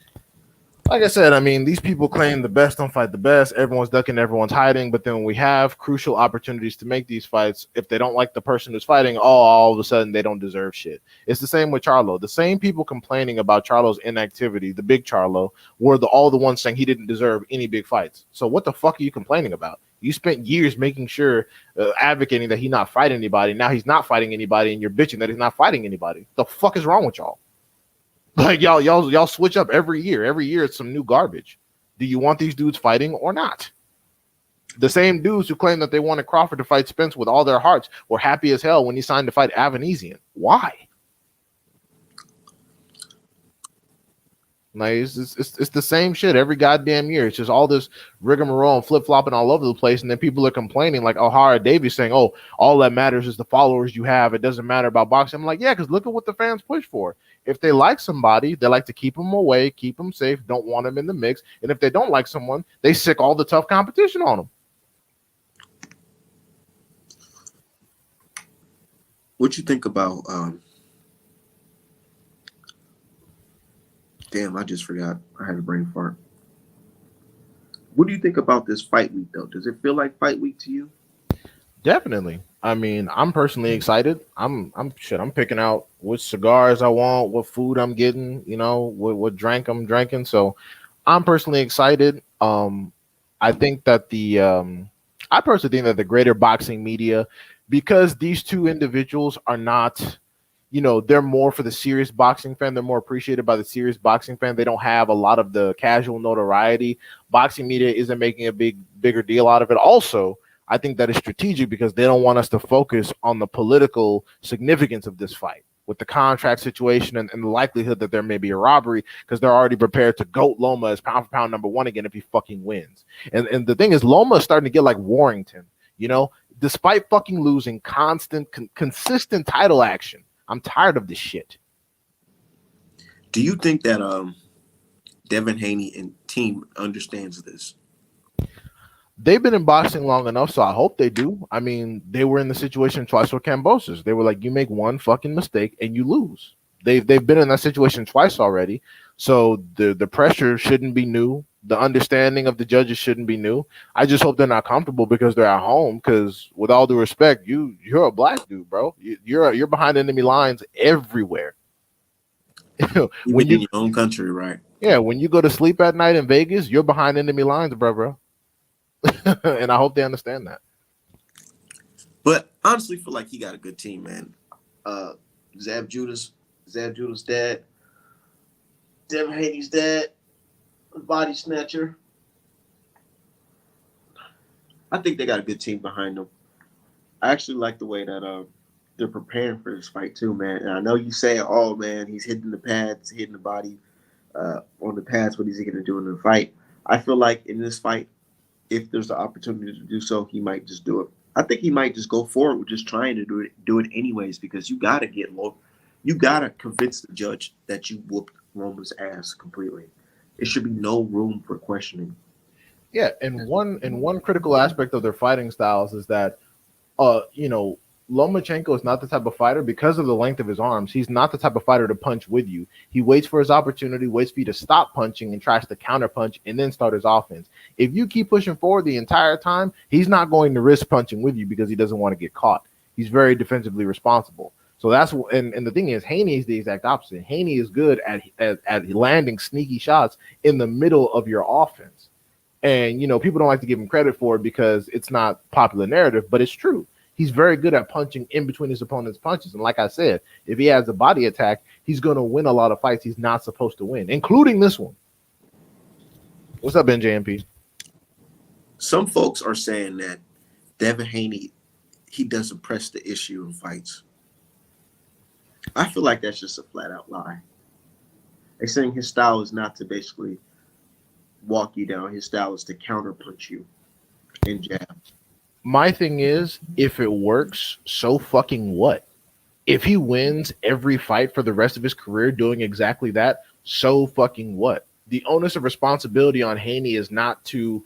like I said, I mean, these people claim the best don't fight the best. Everyone's ducking, everyone's hiding. But then when we have crucial opportunities to make these fights, if they don't like the person who's fighting, all of a sudden they don't deserve shit. It's the same with Charlo. The same people complaining about Charlo's inactivity, the big Charlo, were all the ones saying he didn't deserve any big fights. So what the fuck are you complaining about? You spent years making sure, advocating that he not fight anybody. Now he's not fighting anybody, and you're bitching that he's not fighting anybody. The fuck is wrong with y'all? Like y'all switch up every year. Every year it's some new garbage. Do you want these dudes fighting or not? The same dudes who claim that they wanted Crawford to fight Spence with all their hearts were happy as hell when he signed to fight Avanesian. Why? Like it's the same shit every goddamn year. It's just all this rigmarole and flip-flopping all over the place, and then people are complaining like O'Hara Davies saying, oh, all that matters is the followers you have. It doesn't matter about boxing. I'm like, yeah, because look at what the fans push for. If they like somebody, they like to keep them away, keep them safe, don't want them in the mix. And if they don't like someone, they sick all the tough competition on them. What you think about damn, I just forgot. I had a brain fart. What do you think about this fight week, though? Does it feel like fight week to you? Definitely. I mean, I'm personally excited. I'm shit. I'm picking out what cigars I want, what food I'm getting, what drink I'm drinking. So I'm personally excited. I think that I personally think that the greater boxing media, because these two individuals are not, they're more for the serious boxing fan. They're more appreciated by the serious boxing fan. They don't have a lot of the casual notoriety. Boxing media isn't making a bigger deal out of it. Also, I think that is strategic because they don't want us to focus on the political significance of this fight with the contract situation and the likelihood that there may be a robbery, because they're already prepared to goat Loma as pound for pound number one again if he fucking wins. And the thing is, Loma is starting to get like Warrington, despite fucking losing consistent title action. I'm tired of this shit. Do you think that Devin Haney and team understands this? They've been in boxing long enough, so I hope they do. I mean, they were in the situation twice with Cambosis. They were like, you make one fucking mistake and you lose. They've been in that situation twice already. So the pressure shouldn't be new. The understanding of the judges shouldn't be new. I just hope they're not comfortable because they're at home. Because with all due respect, you're a black dude, bro. You're behind enemy lines everywhere. When you in your own country, right? Yeah, when you go to sleep at night in Vegas, you're behind enemy lines, bro. And I hope they understand that. But honestly, feel like he got a good team, man. Zab Judah's dad, Devin Haney's dad, body snatcher. I think they got a good team behind them. I actually like the way that they're preparing for this fight too, man. And I know you say, "Oh man, he's hitting the pads, hitting the body on the pads. What is he going to do in the fight?" I feel like in this fight, if there's the opportunity to do so, he might just do it. I think he might just go forward with just trying to do it anyways, because you got to get low. You got to convince the judge that you whooped Roman's ass completely. It should be no room for questioning. Yeah, and one critical aspect of their fighting styles is that, Lomachenko is not the type of fighter, because of the length of his arms. He's not the type of fighter to punch with you. He waits for his opportunity, waits for you to stop punching, and tries to counter punch and then start his offense. If you keep pushing forward the entire time, he's not going to risk punching with you because he doesn't want to get caught. He's very defensively responsible. So that's and the thing is, Haney is the exact opposite. Haney is good at landing sneaky shots in the middle of your offense. And people don't like to give him credit for it because it's not popular narrative, but it's true. He's very good at punching in between his opponent's punches. And like I said, if he has a body attack, he's going to win a lot of fights he's not supposed to win, including this one. What's up, NJMP? Some folks are saying that Devin Haney, he doesn't press the issue in fights. I feel like that's just a flat out lie. They're saying his style is not to basically walk you down. His style is to counter punch you and jab. My thing is, if it works, so fucking what? If he wins every fight for the rest of his career doing exactly that, so fucking what? The onus of responsibility on Haney is not to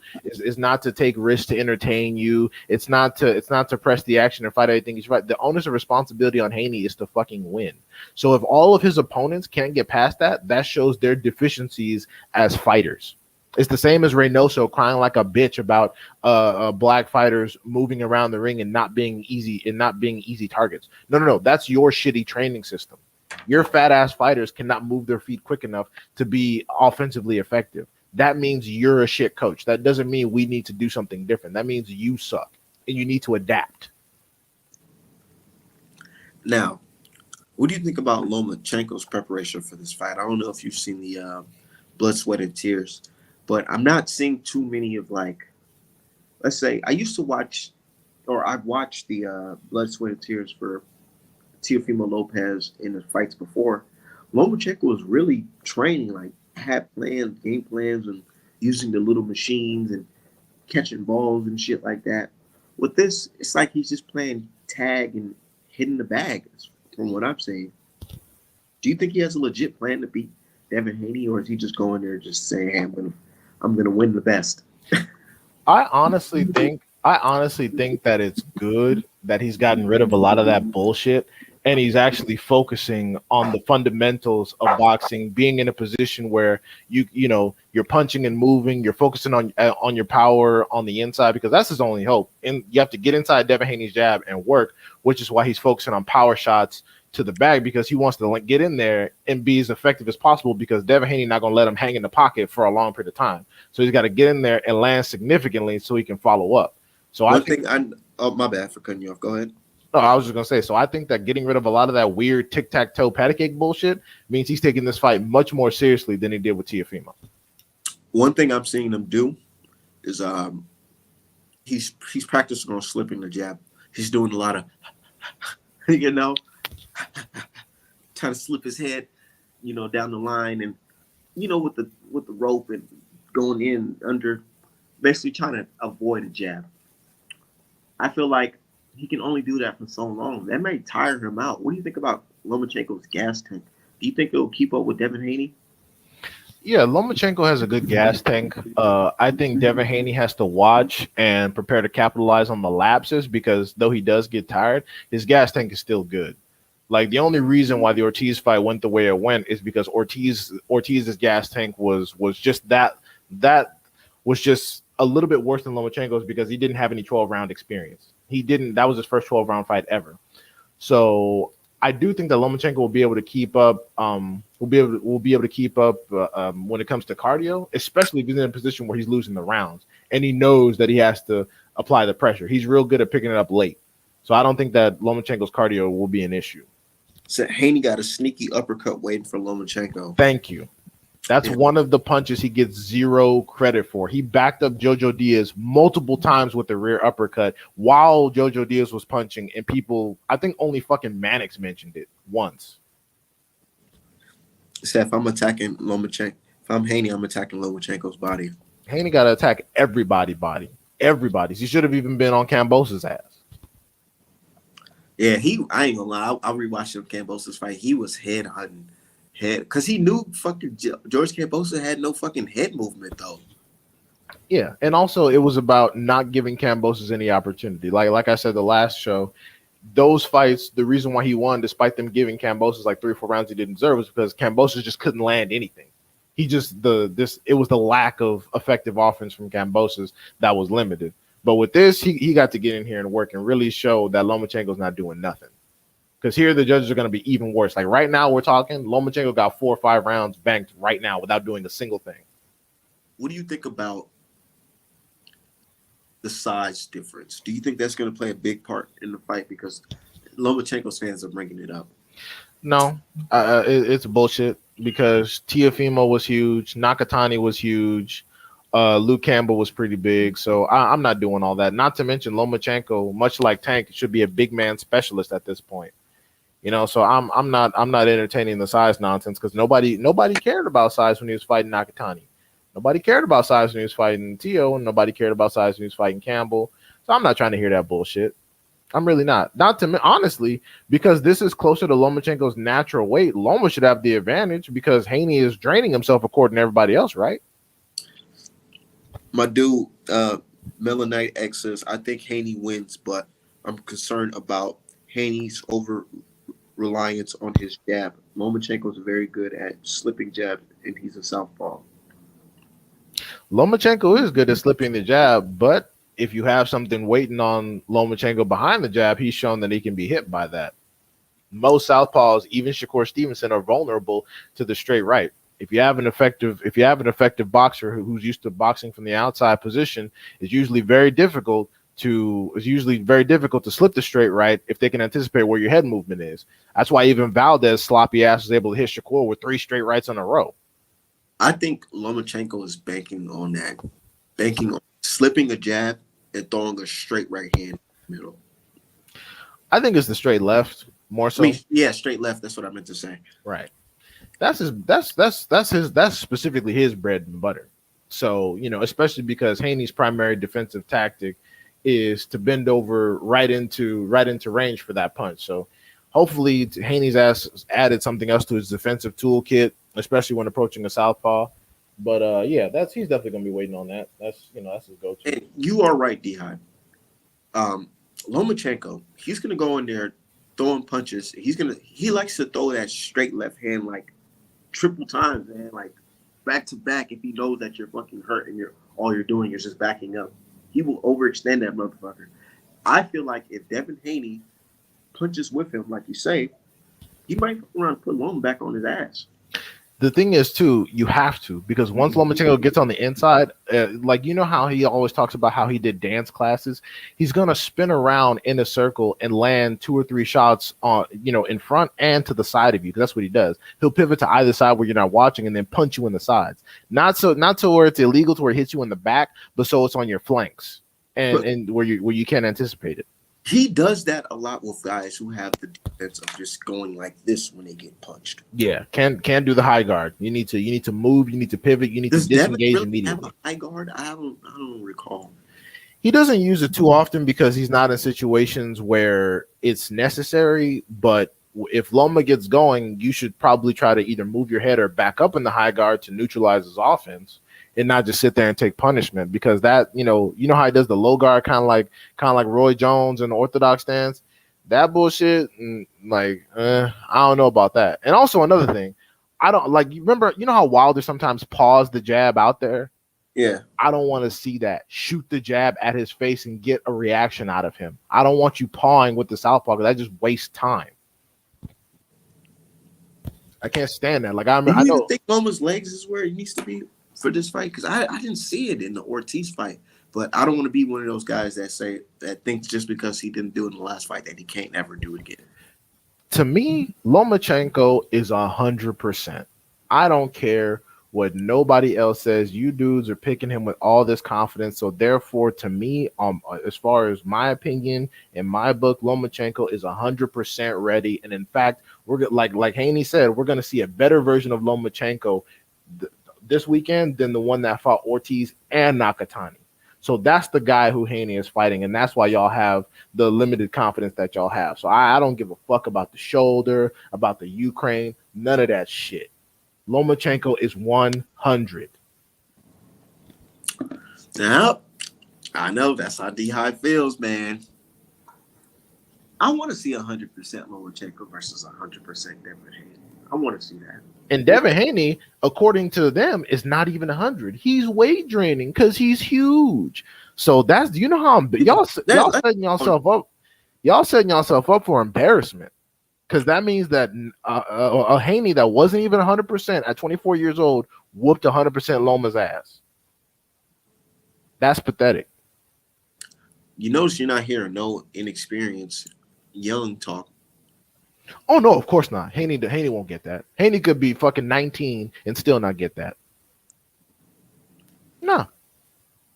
take risks to entertain you. It's not to press the action or fight anything he's right. The onus of responsibility on Haney is to fucking win. So if all of his opponents can't get past that, that shows their deficiencies as fighters. It's the same as Reynoso crying like a bitch about black fighters moving around the ring and not being easy targets. No. That's your shitty training system. Your fat ass fighters cannot move their feet quick enough to be offensively effective. That means you're a shit coach. That doesn't mean we need to do something different. That means you suck and you need to adapt. Now, what do you think about Lomachenko's preparation for this fight? I don't know if you've seen the Blood, Sweat, and Tears, but I'm not seeing too many of, like, let's say I used to watch, or I've watched the Blood, Sweat, and Tears for Teofimo Lopez in the fights before. Lomachenko was really training, like had plans, game plans, and using the little machines and catching balls and shit like that. With this, it's like he's just playing tag and hitting the bag, from what I'm saying. Do you think he has a legit plan to beat Devin Haney, or is he just going there just saying, "Hey, I'm gonna win the best"? I honestly think that it's good that he's gotten rid of a lot of that bullshit and he's actually focusing on the fundamentals of boxing, being in a position where you're punching and moving, you're focusing on your power on the inside, because that's his only hope. And you have to get inside Devin Haney's jab and work, which is why he's focusing on power shots to the bag, because he wants to get in there and be as effective as possible, because Devin Haney not going to let him hang in the pocket for a long period of time. So he's got to get in there and land significantly so he can follow up. So my bad for cutting you off. Go ahead. No, I was just gonna say. So I think that getting rid of a lot of that weird tic-tac-toe patty cake bullshit means he's taking this fight much more seriously than he did with Teofimo. One thing I'm seeing him do is he's practicing on slipping the jab. He's doing a lot of trying to slip his head, down the line, and with the rope and going in under, basically trying to avoid a jab. I feel like he can only do that for so long. That may tire him out. What do you think about Lomachenko's gas tank? Do you think it'll keep up with Devin Haney? Yeah, Lomachenko has a good gas tank. I think Devin Haney has to watch and prepare to capitalize on the lapses, because though he does get tired, his gas tank is still good. Like, the only reason why the Ortiz fight went the way it went is because Ortiz's gas tank was just that was just a little bit worse than Lomachenko's, because he didn't have any 12-round experience. That was his first 12-round fight ever. So I do think that Lomachenko will be able to keep up. Will be able to keep up when it comes to cardio, especially if he's in a position where he's losing the rounds and he knows that he has to apply the pressure. He's real good at picking it up late. So I don't think that Lomachenko's cardio will be an issue. So Haney got a sneaky uppercut waiting for Lomachenko. Thank you. That's one of the punches he gets zero credit for. He backed up Jojo Diaz multiple times with the rear uppercut while Jojo Diaz was punching, and people, I think only fucking Mannix mentioned it once. If I'm attacking Lomachenko, if I'm Haney, I'm attacking Lomachenko's body. Haney got to attack everybody's body. Everybody's. He should have even been on Kambosa's ass. Yeah, I ain't gonna lie. I rewatched Kambosa's fight. He was head hunting. Because he knew fucking George Kambosa had no fucking head movement, though. Yeah, and also it was about not giving Kambosos any opportunity. Like I said the last show, those fights, the reason why he won, despite them giving Kambosos like 3 or 4 rounds he didn't deserve, was because Kambosos just couldn't land anything. It was the lack of effective offense from Kambosos that was limited. But with this, he got to get in here and work and really show that Lomachenko's not doing nothing. Because here the judges are going to be even worse. Like right now we're talking, Lomachenko got 4 or 5 rounds banked right now without doing a single thing. What do you think about the size difference? Do you think that's going to play a big part in the fight? Because Lomachenko's fans are bringing it up. No, it's bullshit, because Teofimo was huge. Nakatani was huge. Luke Campbell was pretty big. So I'm not doing all that. Not to mention Lomachenko, much like Tank, should be a big man specialist at this point. So I'm not entertaining the size nonsense, because nobody cared about size when he was fighting Nakatani. Nobody cared about size when he was fighting Teo, and nobody cared about size when he was fighting Campbell. So I'm not trying to hear that bullshit. I'm really not. Not to honestly, because this is closer to Lomachenko's natural weight. Loma should have the advantage because Haney is draining himself according to everybody else, right? My dude, Melanite X says, I think Haney wins, but I'm concerned about Haney's over reliance on his jab. Lomachenko's very good at slipping jabs, and he's a southpaw. Lomachenko is good at slipping the jab, but if you have something waiting on Lomachenko behind the jab, he's shown that he can be hit by that. Most southpaws, even Shakur Stevenson, are vulnerable to the straight right. If you have an effective boxer who's used to boxing from the outside position, it's usually very difficult to slip the straight right if they can anticipate where your head movement is. That's why even Valdez sloppy ass was able to hit Shakur with 3 straight rights in a row. I think Lomachenko is banking on slipping a jab and throwing a straight right hand in the middle. I think it's the straight left more so. Straight left. That's what I meant to say. Right. That's specifically his bread and butter. So, especially because Haney's primary defensive tactic is to bend over right into range for that punch. So hopefully Haney's added something else to his defensive toolkit, especially when approaching a southpaw. But he's definitely gonna be waiting on that. That's his go-to. And you are right, D-High. Lomachenko, he's gonna go in there throwing punches. He likes to throw that straight left hand like triple times, man, like back to back. If he knows that you're fucking hurt and all you're doing is just backing up, he will overextend that motherfucker. I feel like if Devin Haney punches with him, like you say, he might run and put Loma back on his ass. The thing is, too, you have to, because once Lomachenko gets on the inside, like, you know how he always talks about how he did dance classes? He's going to spin around in a circle and land 2 or 3 shots on, in front and to the side of you, because that's what he does. He'll pivot to either side where you're not watching and then punch you in the sides. Not so where it's illegal to where it hits you in the back, but so it's on your flanks and where you can't anticipate it. He does that a lot with guys who have the defense of just going like this when they get punched. Yeah, can't do the high guard. You need to move. You need to pivot. You need to disengage really immediately. Have a high guard? I don't recall. He doesn't use it too often because he's not in situations where it's necessary. But if Loma gets going, you should probably try to either move your head or back up in the high guard to neutralize his offense, and not just sit there and take punishment, because that, you know how he does the low guard, kind of like Roy Jones in the Orthodox stance. That bullshit, I don't know about that. And also another thing, I don't like. You remember, how Wilder sometimes paws the jab out there? Yeah, I don't want to see that. Shoot the jab at his face and get a reaction out of him. I don't want you pawing with the southpaw, because that just wastes time. I can't stand that. Like I know. Think Loma's legs is where he needs to be for this fight, because I didn't see it in the Ortiz fight, but I don't want to be one of those guys that thinks just because he didn't do it in the last fight that he can't ever do it again. To me, Lomachenko is 100%. I don't care what nobody else says. You dudes are picking him with all this confidence, so therefore, to me, as far as my opinion, in my book, Lomachenko is 100% ready. And in fact, we're like Haney said, we're going to see a better version of Lomachenko this weekend than the one that fought Ortiz and Nakatani. So that's the guy who Haney is fighting, and that's why y'all have the limited confidence that y'all have. So I don't give a fuck about the shoulder, about the Ukraine, none of that shit. Lomachenko is 100. Now, I know that's how D-High feels, man. I want to see 100% Lomachenko versus 100% Devin Haney. I want to see that. And Devin Haney, according to them, is not even 100. He's weight draining because he's huge. So that's, how y'all setting yourself up. Y'all setting yourself up for embarrassment, because that means that a Haney that wasn't even 100% at 24 years old whooped 100% Loma's ass. That's pathetic. You notice you're not hearing no inexperienced young talk. Oh no, of course not. Haney won't get that. Haney could be fucking 19 and still not get that. No.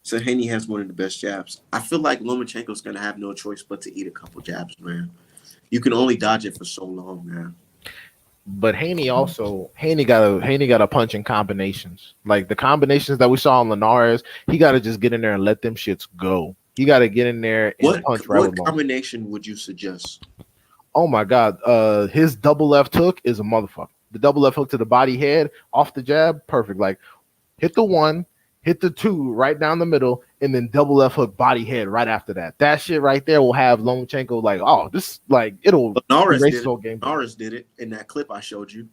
So Haney has one of the best jabs. I feel like Lomachenko's gonna have no choice but to eat a couple jabs, man. You can only dodge it for so long, man. But Haney got a punch in combinations. Like the combinations that we saw on Linares, he got to just get in there and let them shits go. He got to get in there and punch right. What combination would you suggest? Oh my God, his double left hook is a motherfucker. The double left hook to the body head off the jab, perfect. Like hit the 1, hit the 2 right down the middle, and then double left hook body head right after that. That shit right there will have Lomachenko like, oh, this like it'll erase his whole game. Linares did it in that clip I showed you.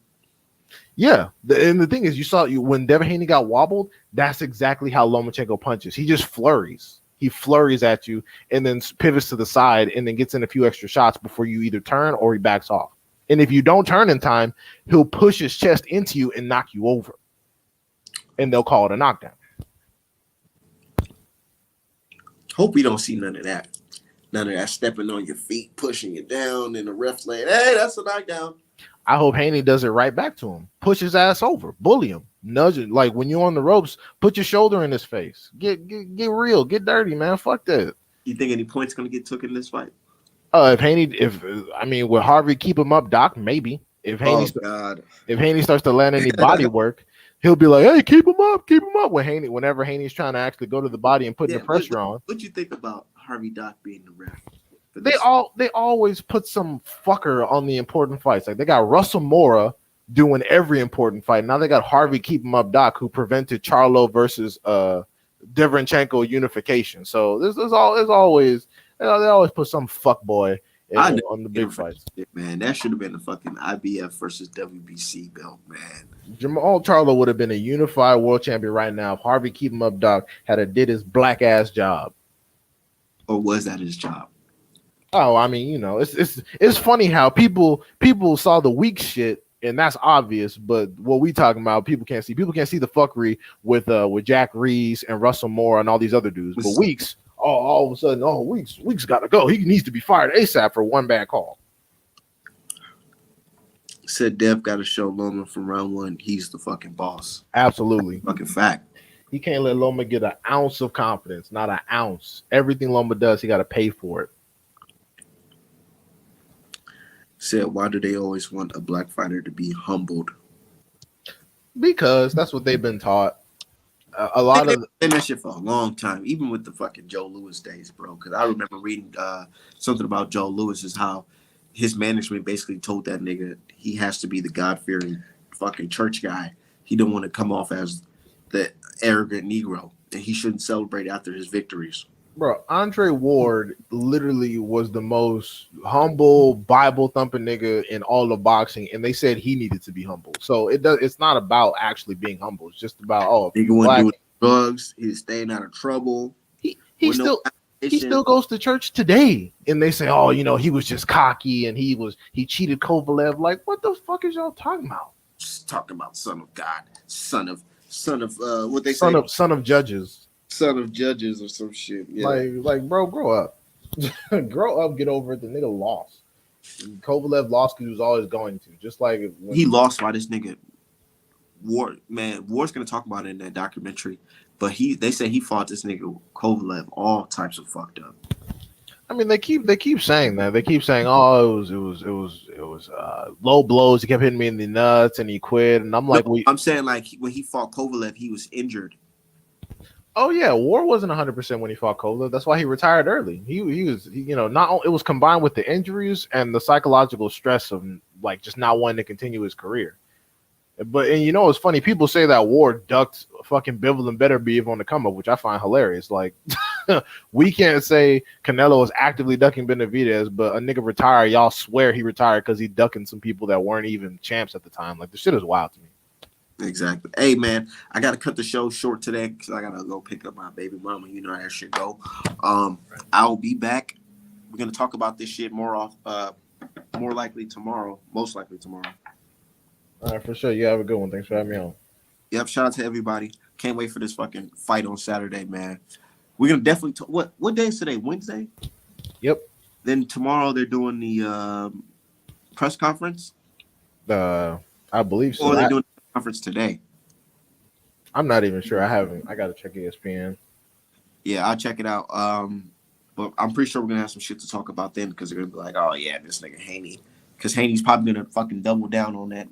Yeah, and the thing is, you saw when Devin Haney got wobbled. That's exactly how Lomachenko punches. He just flurries. He flurries at you and then pivots to the side and then gets in a few extra shots before you either turn or he backs off. And if you don't turn in time, he'll push his chest into you and knock you over. And they'll call it a knockdown. Hope we don't see none of that. None of that stepping on your feet, pushing you down, and the ref like, hey, that's a knockdown. I hope Haney does it right back to him. Push his ass over. Bully him. Nudge it. Like when you're on the ropes, put your shoulder in his face. Get real. Get dirty, man. Fuck that. You think any points going to get took in this fight? Will Harvey keep him up, Doc? Maybe. If Haney starts to land any body work, he'll be like, hey, keep him up. Whenever Haney's trying to actually go to the body and put the pressure on. What you think about Harvey Doc being the ref? They always put some fucker on the important fights. Like they got Russell Mora doing every important fight. Now they got Harvey Keep Him Up Doc, who prevented Charlo versus Derevyanchenko unification. So there's always they always put some fuck boy I never on the gave big a fuck fights. shit, man. That should have been the fucking IBF versus WBC belt, man. Jamal Charlo would have been a unified world champion right now if Harvey Keep Him Up Doc had did his black ass job. Or was that his job? Oh, I mean, you know, it's funny how people saw the weak shit, and that's obvious. But what we talking about, people can't see. People can't see the fuckery with Jack Reese and Russell Moore and all these other dudes. But Weeks, all of a sudden, Weeks got to go. He needs to be fired ASAP for one bad call. Said Dev got to show Loma from round one he's the fucking boss. Absolutely, Fucking fact. he can't let Loma get an ounce of confidence, not an ounce. Everything Loma does, he got to pay for it. Said, why do they always want a black fighter to be humbled? Because that's what they've been taught. A lot of been that shit for a long time, even with the fucking Joe Louis days, bro. Because I remember reading something about Joe Louis is how his management basically told that nigga he has to be the God-fearing fucking church guy. He don't want to come off as the arrogant Negro, and he shouldn't celebrate after his victories. Bro, Andre Ward literally was the most humble, Bible thumping nigga in all of boxing, and they said he needed to be humble. So it's not about actually being humble. It's just about nigga wasn't doing drugs. He was staying out of trouble. He still goes to church today, and they say, oh, you know, he was just cocky and he cheated Kovalev. Like, what the fuck is y'all talking about? Just talking about son of God, son of what they say, son of judges. Son of judges or some shit. Yeah. Like, bro, grow up. Grow up, get over it. The nigga lost. Kovalev lost because he was always going to. Just like he lost by this nigga Ward. Man, Ward's gonna talk about it in that documentary. But they say he fought this nigga Kovalev all types of fucked up. I mean, they keep saying that. They keep saying, oh, it was low blows. He kept hitting me in the nuts and he quit. And I'm like, I'm saying like when he fought Kovalev, he was injured. Oh yeah, War wasn't 100% when he fought Kovalev. That's why he retired early. He you know, it was combined with the injuries and the psychological stress of like just not wanting to continue his career. But and you know it's funny, people say that War ducked fucking Bivol and Beterbiev on the come up, which I find hilarious. Like we can't say Canelo is actively ducking Benavidez, but a nigga retired, y'all swear he retired because he ducking some people that weren't even champs at the time. Like the shit is wild to me. Exactly. Hey man, I gotta cut the show short today because I gotta go pick up my baby mama. You know how that shit go. I'll be back. We're gonna talk about this shit more likely tomorrow. Most likely tomorrow. All right, for sure. You have a good one. Thanks for having me on. Yep. Shout out to everybody. Can't wait for this fucking fight on Saturday, man. We're gonna definitely. What day is today? Wednesday. Yep. Then tomorrow they're doing the press conference. I believe so. Or they're doing the conference today. I'm not even sure. I got to check ESPN. Yeah, I'll check it out. But I'm pretty sure we're gonna have some shit to talk about then because they're gonna be like, oh yeah, this nigga Haney, because Haney's probably gonna fucking double down on that.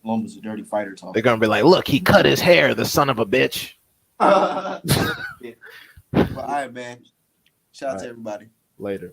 Loma's a dirty fighter talk. They're gonna be like, look, he cut his hair, the son of a bitch. But all right, man. Shout out to everybody. Later.